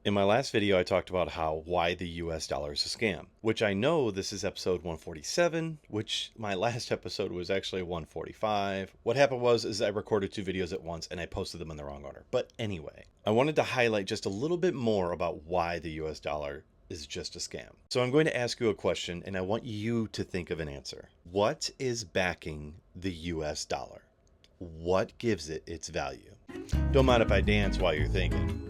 In my last video, I talked about why the US dollar is a scam, which I know this is episode 147, which my last episode was actually 145. What happened is I recorded two videos at once and I posted them in the wrong order. But anyway, I wanted to highlight just a little bit more about why the US dollar is just a scam. So I'm going to ask you a question and I want you to think of an answer. What is backing the US dollar? What gives it its value? Don't mind if I dance while you're thinking.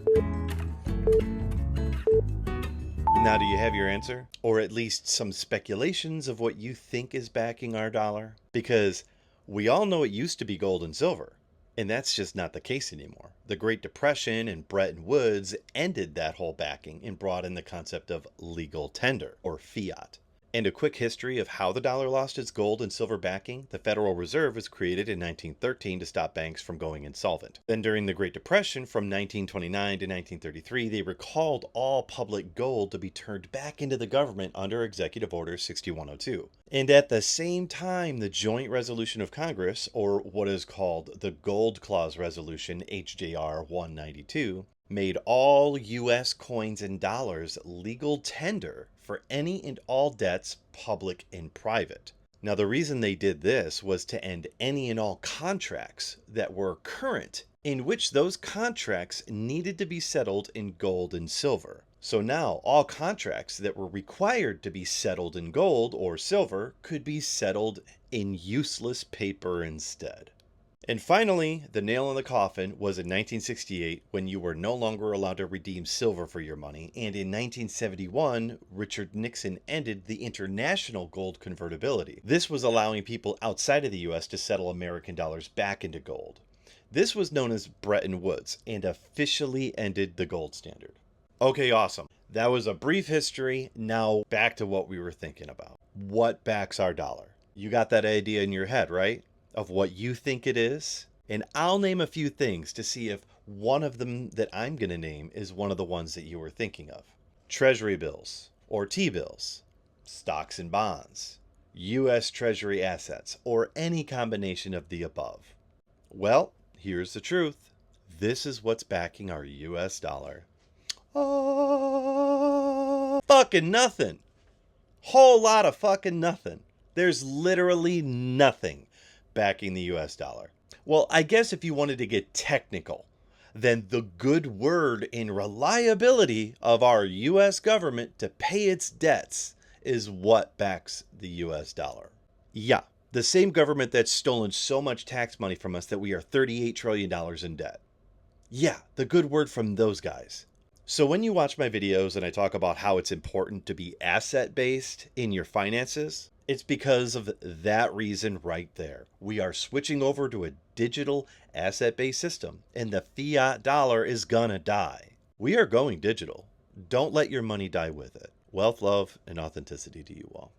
Now, do you have your answer? Or at least some speculations of what you think is backing our dollar? Because we all know it used to be gold and silver, and that's just not the case anymore. The Great Depression and Bretton Woods ended that whole backing and brought in the concept of legal tender, or fiat. And a quick history of how the dollar lost its gold and silver backing: the Federal Reserve was created in 1913 to stop banks from going insolvent. Then during the Great Depression from 1929 to 1933, they recalled all public gold to be turned back into the government under Executive Order 6102. And at the same time, the Joint Resolution of Congress, or what is called the Gold Clause Resolution, HJR 192, made all U.S. coins and dollars legal tender for any and all debts, public and private. Now, the reason they did this was to end any and all contracts that were current, in which those contracts needed to be settled in gold and silver. So now all contracts that were required to be settled in gold or silver could be settled in useless paper instead. And finally, the nail in the coffin was in 1968, when you were no longer allowed to redeem silver for your money, and in 1971, Richard Nixon ended the international gold convertibility. This was allowing people outside of the US to settle American dollars back into gold. This was known as Bretton Woods and officially ended the gold standard. Okay, awesome. That was a brief history. Now back to what we were thinking about. What backs our dollar? You got that idea in your head, right? Of what you think it is? And I'll name a few things to see if one of them that I'm going to name is one of the ones that you were thinking of. Treasury bills, or T-bills, stocks and bonds, U.S. Treasury assets, or any combination of the above. Well, here's the truth. This is what's backing our U.S. dollar. Oh, fucking nothing. Whole lot of fucking nothing. There's literally nothing backing the US dollar. Well, I guess if you wanted to get technical, then the good word and reliability of our US government to pay its debts is what backs the US dollar. Yeah, the same government that's stolen so much tax money from us that we are $38 trillion in debt. Yeah, the good word from those guys. So when you watch my videos and I talk about how it's important to be asset-based in your finances, it's because of that reason right there. We are switching over to a digital asset-based system, and the fiat dollar is gonna die. We are going digital. Don't let your money die with it. Wealth, love, and authenticity to you all.